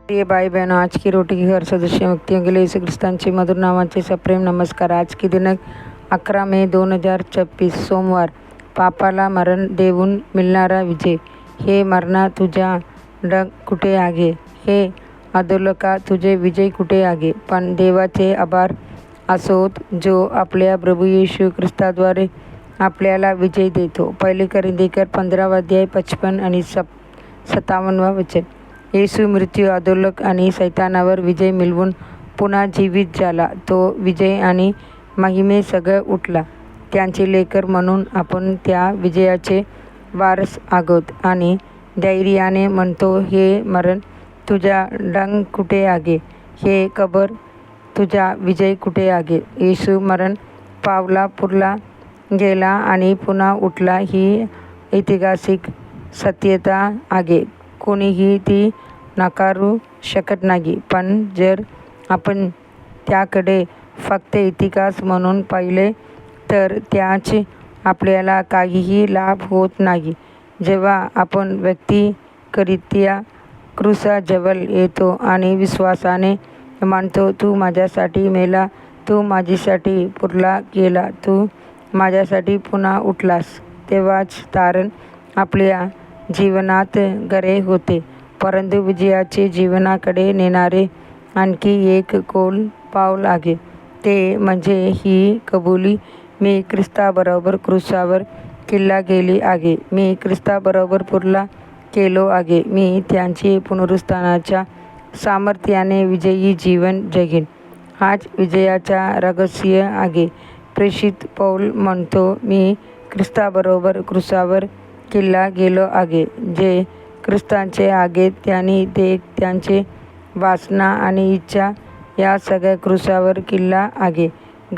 प्रिय भाई बहनों, आज की रोटी की हर सदस्य व्यक्तियों के लिए यीशु ख्रिस्तांचे मधुर नावाचे सप्रेम नमस्कार। आज की दिनांक 11 मे 2026 सोमवार। पापाला मरण देऊन मिळणारा विजय। हे मरणा तुझा डग कुठे आहे? हे अधोलोका तुझे विजय कुठे आहे? पण देवाचे आभार असोत जो आपल्या प्रभू येशू ख्रिस्ताद्वारे आपल्याला विजय देतो। 1 कोरिंथीकर 15 अध्याय 55 आणि 57 वचन। येशू मृत्यू, अधोलोक आणि सैतानावर विजय मिळवून पुन्हा जीवित झाला। तो विजय आणि महिमेसह उठला। त्यांचे लेकर म्हणून आपण त्या विजयाचे वारस आहोत आणि धैर्याने म्हणतो, हे मरण तुझा डंग कुठे आहे? हे कबर तुझा विजय कुठे आहे? येशू मरण पावला, पुरला गेला आणि पुन्हा उठला ही ऐतिहासिक सत्यता आहे। कोणीही ती नाकारू शकत नाही। पण जर आपण त्याकडे फक्त इतिहास म्हणून पाहिले तर त्याचे आपल्याला काहीही लाभ होत नाही। जेव्हा आपण व्यक्तिगतरित्या क्रूसाजवळ येतो आणि विश्वासाने म्हणतो, तू माझ्यासाठी मेला, तू माझ्यासाठी पुरला गेला, तू माझ्यासाठी पुन्हा उठलास, तेव्हाच तारण आपल्या जीवनात खरे होते। परंतु विजयाचे जीवनाकडे नेणारे आणखी एक खोल पाऊल आहे। ते म्हणजे ही कबुली, मी ख्रिस्ताबरोबर क्रूसावर किल्ला गेली आहे, मी ख्रिस्ताबरोबर पुरला गेलो आहे, मी त्यांची पुनरुत्थानाच्या सामर्थ्याने विजयी जीवन जगीन। हाच विजयाचा रहस्य आहे। प्रेषित पौल म्हणतो, मी ख्रिस्ताबरोबर क्रूसावर किल्ला गेलो आहे। जे ख्रिस्ताचे आहेत त्यांनी ते त्यांचे वासना आणि इच्छा या सगळ्या क्रूसावर किल्ला आहे।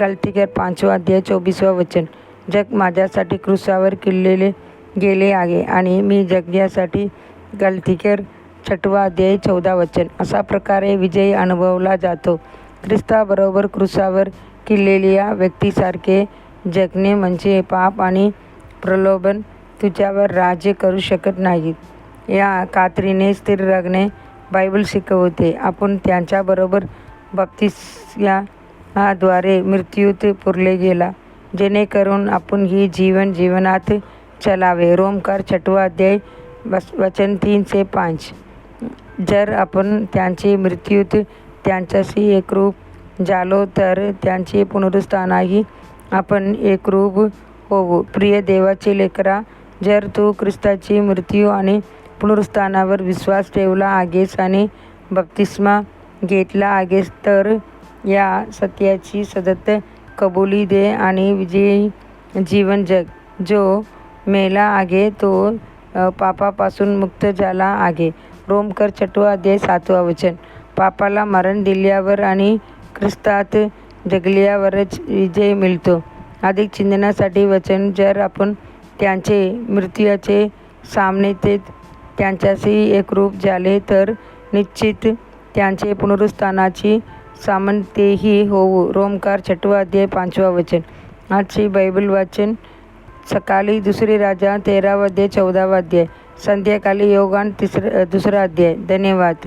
गलातियर 5 अध्याय 24 वचन। जग माझ्यासाठी क्रूसावर किल्लेले गेले आहे आणि मी जगण्यासाठी गलातियर 6 अध्याय 14 वचन। अशा प्रकारे विजय अनुभवला जातो। ख्रिस्ताबरोबर क्रूसावर किल्लेल्या व्यक्तीसारखे जगणे म्हणजे पाप आणि प्रलोभन तुझ्यावर राज्य करू शकत नाहीत या खात्रीने स्थिर राहणे बायबल शिकवते। आपण त्यांच्याबरोबर बप्तिस्माद्वारे मृत्यूत पुरले गेला, जेणेकरून आपण ही जीवनात चालावे। रोमकार 6 अध्याय वचन 3 ते 5। जर आपण त्यांचे मृत्यूत त्यांच्याशी एकरूप झालो तर त्यांचे पुनरुत्थानाही आपण एकरूप होऊ। प्रिय देवाचे लेकरा, जर तू ख्रिस्ताची मृत्यू आणि पुनरुत्थानावर विश्वास ठेवला आहेस आणि बप्तिस्मा घेतला आहेस तर या सत्याची सतत कबुली दे आणि विजयी जीवन जग। जो मेला आहे तो पापापासून मुक्त झाला आहे। रोमकर 6 अध्याय 7 वचन। पापाला मरण दिल्यावर आणि ख्रिस्तात जगल्यावरच विजय मिळतो। अधिक चिंतनासाठी वचन। जर आपण त्यांचे मृत्यूचे सामने त्यांच्याशी एकरूप झाले तर निश्चित त्यांचे पुनरुत्थानाची सामर्थ्यही होऊ। रोमकार 6 अध्याय 5 वचन। आजचे बायबल वाचन सकाळी 2 राजा 13 अध्याय 14 अध्याय, संध्याकाळी योहान 2 अध्याय। धन्यवाद।